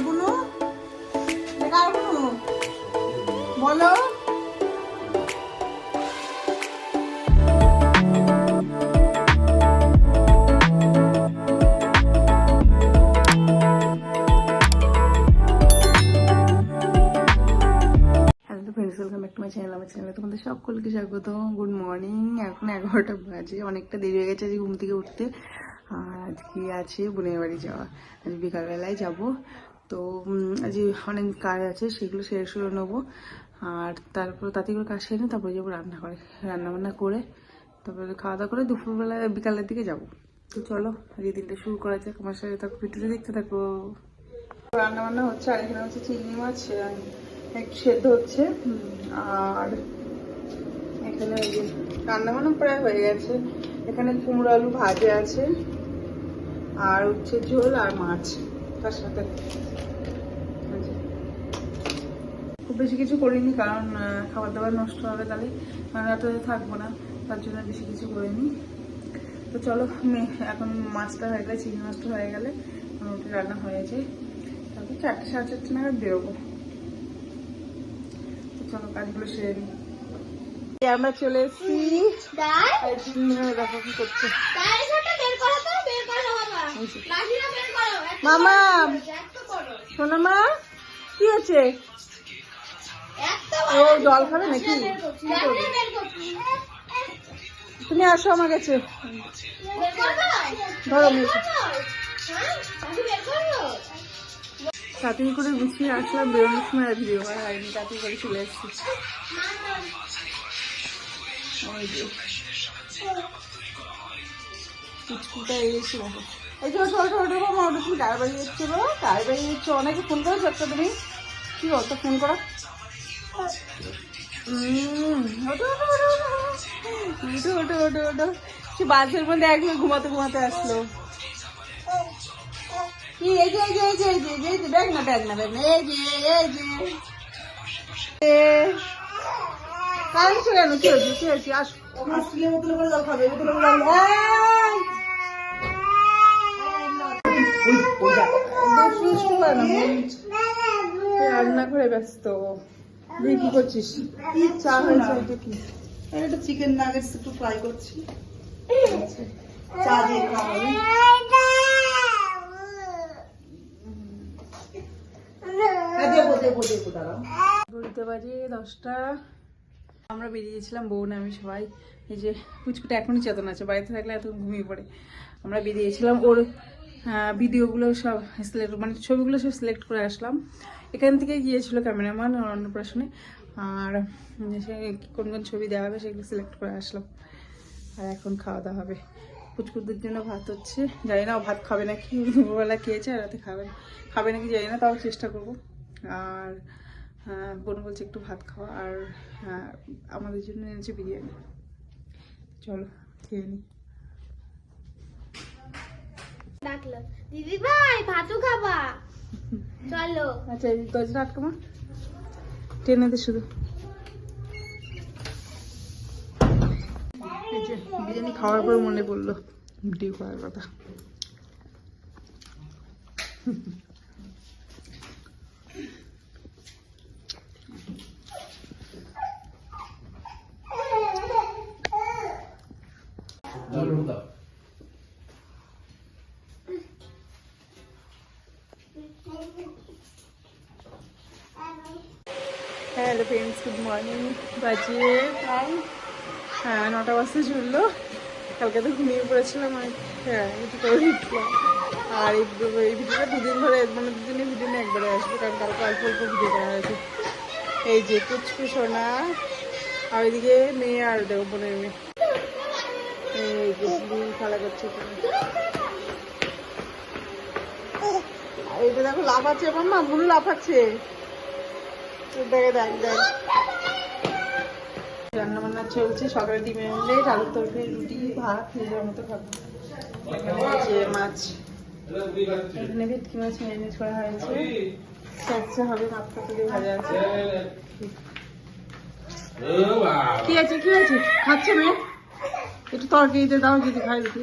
বুনু বুনু বলো। তোমাদের সকলকে স্বাগত। Good morning. এখন 11টা বাজে, অনেকটা দেরি হয়ে গেছে আজকে ঘুম থেকে উঠতে। আর আজকে আছে বোনের বাড়ি যাওয়া, আজ বিকালবেলায় যাব। তো আজ অনেক কাজ আছে, সেগুলো সেরে নেবো। আর তারপর তাতে করে কাজ সেরে তারপরে যাবো রান্নাবান্না করে তারপরে খাওয়া দাওয়া করে দুপুরবেলা বিকালের দিকে যাব। তো চলো আজকে দিনটা শুরু করা যাক। আমার সাথে থাকো, ভিডিওটা দেখতে থাকো। রান্নাবান্না হচ্ছে, আর এখানে হচ্ছে চিংড়ি মাছ একটু সেদ্ধ হচ্ছে। আর এখানে ওই যে রান্নাবান্না প্রায় হয়ে গেছে। এখানে কুমড়ো আলু ভাজে আছে, আর হচ্ছে ঝোল আর মাছ তার সাথে। খুব বেশি কিছু করিনি, কারণ খাবার দাবার নষ্ট হবে, তাহলে রাতে থাকবো না, তার জন্য বেশি কিছু করিনি। তো চলো এখন মাছটা হয়ে গেলে, চিংড়ি মাছটা হয়ে গেলে মোটামুটি রান্না হয়ে যায়। তারপর 4টে সাড়ে 4টে নাগাদ বেরোবো। তো চলো কাজগুলো সেরে নিই। আমরা চলে এসেছি। দেখো কি করছে মামা। শোনো মা, কি হচ্ছে? ও জল খাবে নাকি? তুমি আসো আমার কাছে, ধরো। তাড়াতাড়ি করে গুছিয়ে আসলাম, বেরোনোর সময় আর ভিডিও করা হয়নি, তাড়াতাড়ি করে চলে এসেছি। পুচকুটা এসেছিল, এই যে ওঠো ওঠো ওঠো মামা, ওটা তুমি কার বাড়ি এসছো গো? কার বাড়ি এসছো? অনেকে ফোন করেছো একটা তুমি, কি বলতো ফোন করা? ওঠো ওঠো ওঠো ওঠো ওঠো ওঠো ওঠো। সে বাসের মধ্যে একদম ঘুমাতে ঘুমাতে আসলো। কি এই যে এই যে এই যে এই যে এই যে ব্যাগ না ব্যাগ না ব্যাগ না, এই যে এই যে কাঁদছো কেন? কি হয়েছে কি হয়েছে? আসলে বোতলে করে জল খাবে, বোতলে করে জল। রান্না করে ব্যস্ত। তুই কি করছিস? চা হয়েছে এটা কি? এটা চিকেন নাগেটস একটু ফ্রাই করছি, চা দিয়ে খাওয়া হবে। ঘড়িতে বাজে 10টা। আমরা বেরিয়েছিলাম, বোন আমি সবাই। এই যে পুচকুটা এখনই চেতন আছে, বাড়িতে থাকলে এত ঘুমিয়ে পড়ে। আমরা বেরিয়েছিলাম, ওর ভিডিওগুলো সব সিলেক্ট, মানে ছবিগুলো সব সিলেক্ট করে আসলাম। এখান থেকে গিয়েছিল ক্যামেরাম্যান অন্নপ্রাশনে, আর সে কোন কোন ছবি দেওয়া হবে সেগুলো সিলেক্ট করে আসলাম। আর এখন খাওয়া দাওয়া হবে। পুচকুদের জন্য ভাত হচ্ছে, জানি না ও ভাত খাবে নাকি, দুপুরবেলা খেয়েছে আর রাতে খাবে নাকি জানি না, তাও চেষ্টা করবো। আর বোন বলছে একটু ভাত খাওয়া, আর আমাদের জন্য এনেছে বিরিয়ানি। চলো খেয়ে নি। দিদি ভাই ভাতও খাবা, চলো। আচ্ছা এই দরজাটা আটকামা, টেনে দে শুধু। এই যে বিরিয়ানি খাওয়ার পর মনে পড়লো ভিডিও করার কথা। Hello friends, good morning. বাজে 9টা বাজতে চললো। কালকে তো ঘুমিয়ে পড়েছিলাম, আর একটু করে উঠলাম। আর এই ভিডিওটা দুদিন ধরে, মানে দুদিনে ভিডিও নিয়ে একবারে আসবে, কারণ কালকে অল্প অল্প ভিডিও করা হয়েছে। এই যে পুচকু সোনা, আর ওইদিকে মেয়ে আর দেবো বোনের মেয়ে। এই যে খেলা করছে, এইটা দেখো লাফাচ্ছে মাম্মা, বুনু লাফাচ্ছে। দেখে দেখ দেখ, রান্না বান্না চলছে। সকালে ডিমের অমলেট, আলুর তরকারি, রুটি, ভাত নিজের মতো খাবো। এখানে হচ্ছে মাছ, এখানে ভেটকি মাছ ম্যারিনেট করা হয়েছে, স্যাঁচা হবে, মাথা তুলে ভাজা আছে। কি আছে কি আছে খাচ্ছে মেয়ে? একটু তরকারি দিয়ে দাও যদি খাই, রুটি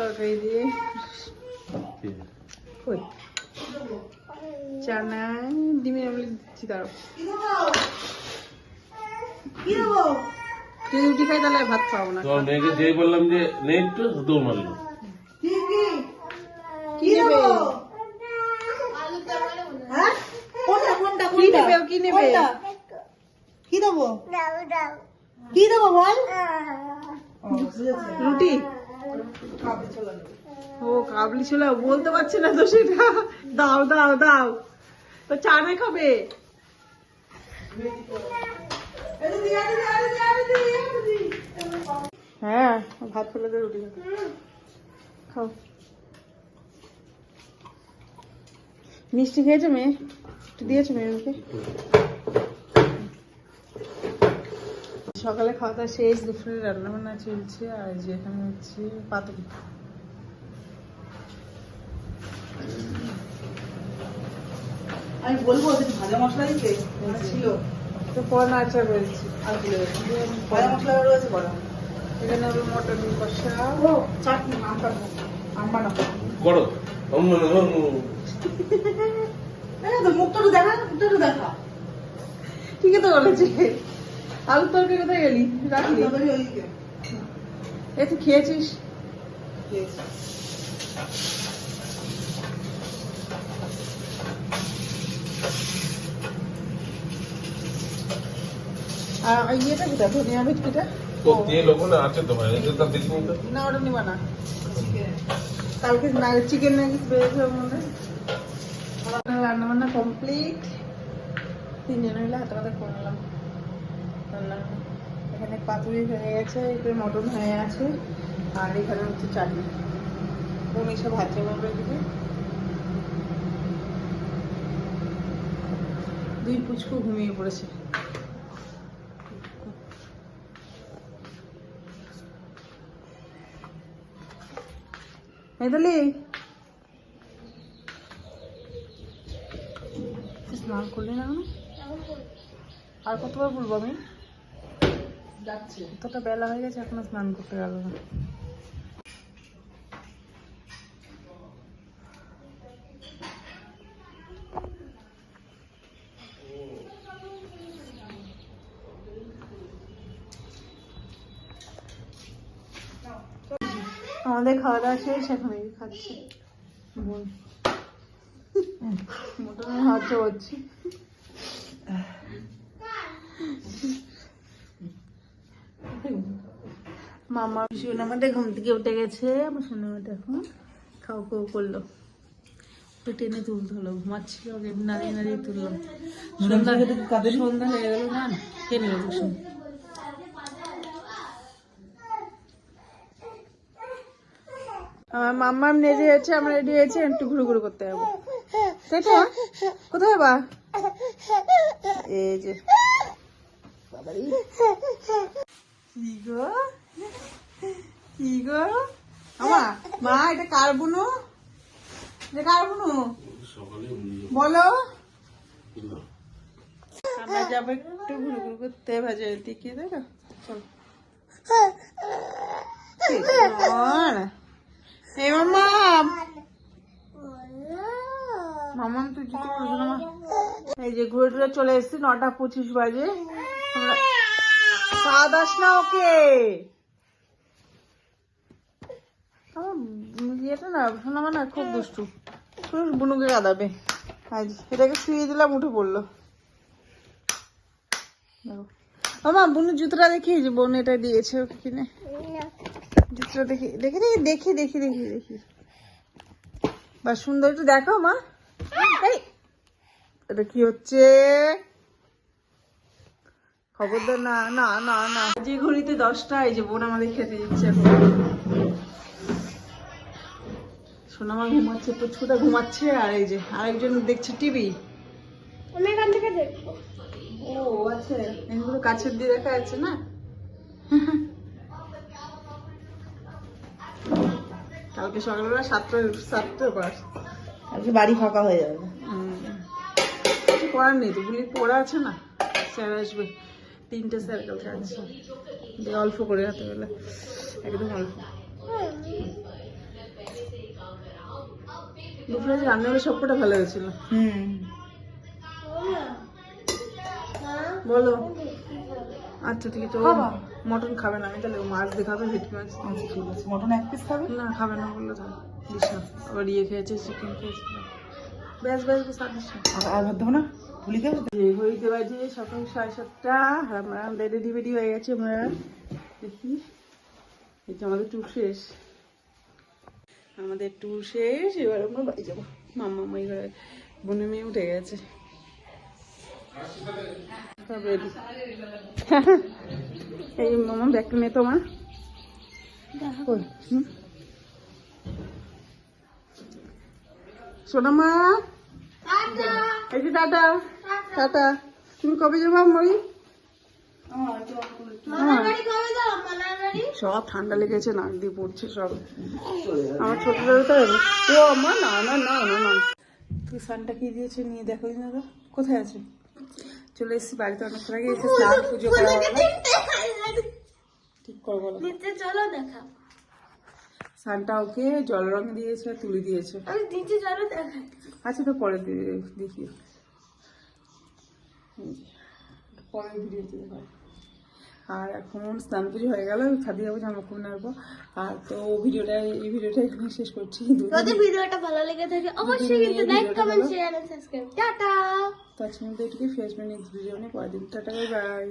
তরকারি দিয়ে। চানায় ডিমের অমলেট দিচ্ছি, দাঁড়াও। যদি রুটি খাই তাহলে ভাত খাওয়াবো না। তোমার মেয়েকে যে বললাম যে নেই একটু দৌড় মারলো। কি নেবে? কি নেবে? কি নেবে? কি দেবো কি দেবো বল রুটি? ও কাবলি ছোলা বলতে পারছে না তো সেটা। দাও দাও দাও, তো চা না খাবে? হ্যাঁ, ভাত ফেলে দে, রুটি খাও। মিষ্টি খেয়েছো মেয়ে? একটু দিয়েছো মেয়েকে? সকালে খাওয়া দাওয়া শেষ, দুপুরে রান্না বান্না চলছে। আর যে এখানে হচ্ছে পাতুরি। আমি বলবো ভাজা মশলা দিতে ছিল তো পরে নাচা করেছি আর ভাজা মশলা রয়েছে বড় এখানে হবে মটন কষা, ও চাটনি আম বানাবো করো তো মুখটা তো দেখা মুখটা তো দেখা ঠিকই তো বলেছে। আলুর তরকারি কোথায় গেলি? রাখলি? ওইদিকে এ তুই খেয়েছিস? আর ইয়েটা কোথায়? ধনিয়া ভেটকিটা? তো তেল ওখানে আছে তো ভাই, এটা তো দেখিনি তো। না ওটা নিবা না, কালকে চিকেন নাগিস বেড়েছে ওর মধ্যে। রান্না বান্না কমপ্লিট, তিনজন মিলে হাতে হাতে করলাম রান্না। এখানে পাতুরি হয়ে গেছে, এখানে মটন হয়ে আছে, আর এখানে হচ্ছে চাটনি। বোন এসে ভাজছে বলবে দিকে। দুই পুচকু ঘুমিয়ে পড়েছে। মেদালি স্নান করলি না? আর কতবার বলবো আমি? যাচ্ছে এতটা বেলা হয়ে গেছে এখনো স্নান করতে গেল না। আমাদের খাওয়া দাওয়া শেষ, এখন এই খাচ্ছি। মোটামুটি হাত হচ্ছে। মামা ভীষণ আমাদের ঘুম থেকে উঠে গেছে। আমার সোনামাটা এখন খাও খাও করলো, টেনে তুলতে হলো, ঘুমাচ্ছিল, নাড়িয়ে নাড়িয়ে তুললো। সন্ধ্যা সন্ধ্যা হয়ে গেল না, কে নিল ভীষণ। আমার মাম্মাম রেডি হয়েছে, আমরা রেডি হয়েছে, একটু ঘুরু ঘুরু করতে যাবো। তাই তো? কোথায় বা? এই যে কি গো কি গো আমা মা, এটা কার বুনু? এটা কার বুনু বলো? আমরা যাবো একটু ঘুরু ঘুরু করতে, ভাজা দিকে, তাই না? চলো। এই মাম্মাম, মাম্মাম তুই জুতো পড়েছো না মা? এই যে ঘুরে টুরে চলে এসেছি, 9:25 বাজে। আমরা খাওয়া দাস না ওকে। আমার ইয়েটা না, শোনাবো না, খুব দুষ্টু, বুনুকে কাঁদাবে। আজ এটাকে শুয়ে দিলাম, উঠে পড়লো। দেখো মামা, বুনু জুতোটা দেখি, যে বোন এটা দিয়েছে ওকে কিনে। জুতোটা দেখি দেখি দেখি দেখি দেখি দেখি বা সুন্দর, একটু দেখো মা। এই এটা কি হচ্ছে? খবরদার না না না না। যে ঘড়িতে 10টা, এই যে বোন আমাদের খেতে দিচ্ছে এখন। সোনামা ঘুমাচ্ছে, পুচকুটা ঘুমাচ্ছে, আর এই যে আরেকজন দেখছে টিভি। আমি এখান থেকে দেখবো। ও আছে, এগুলো কাছের দিয়ে দেখা যাচ্ছে না। কালকে সকালবেলা 7টার বাস, আজকে বাড়ি ফাঁকা হয়ে যাবে। কিছু করার নেই তো, গুলি পড়া আছে না। স্যার আসবে, 3টে স্যার কালকে আছে। অল্প করে হাতে বেলা, একদম অল্প। দুপুরে যে রান্না সবকটা ভালো হয়েছিল। বলো। আচ্ছা ঠিক আছে, ও মটন খাবে না, আমি তাহলে ও মাছ দেখাবে, ভেটকি মাছ। আচ্ছা ঠিক আছে, মটন এক পিস খাবে? না খাবে না বললো তো, দিস না। আবার ইয়ে খেয়েছে, চিকেন খেয়েছে, ব্যাস ব্যাস ব্যাস, আর দিস না। আর ভাত দেবো না, ভুলি খাবে? হইতে বাজে সকাল 7:30, আর আমরা রেডি বেডি হয়ে গেছি। আমরা দেখি, এই যে আমাদের ট্যুর শেষ, আমাদের ট্যুর শেষ। এবার আমরা বাড়ি যাবো। মাম্মা মাই ঘরে বোনের মেয়ে উঠে গেছে, সব রেডি। এই মামা ব্যাগটা নে তোমার। সোনা মা, এই যে টাটা টাটা। তুমি কবে যাবো মরি? সব ঠান্ডা লেগেছে, নাক দিয়ে পড়ছে সব। আমার ছোট দাদা তো, ও আমার না না না না না, তুই সানটা কি দিয়েছে নিয়ে দেখো দাদা, কোথায় আছে? চলে এসেছি বাড়িতে অনেকক্ষণ আগে, এসে স্নান পুজো করা হলো। ঠিক করে বলো। চলো দেখা, সানটা ওকে জল রং দিয়েছে, তুলি দিয়েছে। আমি নিচে চলো দেখা। আচ্ছা তো পরে দেখি, পরের ভিডিওতে দেখা। আর এখন স্নান পুজো হয়ে গেল, ছাদে যাবো, জামা কাপড় নেবো। আর তো এই ভিডিওটা এখানে শেষ করছি। যদি ভিডিওটা ভালো লেগে থাকে অবশ্যই কিন্তু like comment share and subscribe. টাটা। তো আজকের মধ্যে এটুকুই, ফেসবুক নেক্সট ভিডিও নিয়ে পরের দিন। Tata, bye bye.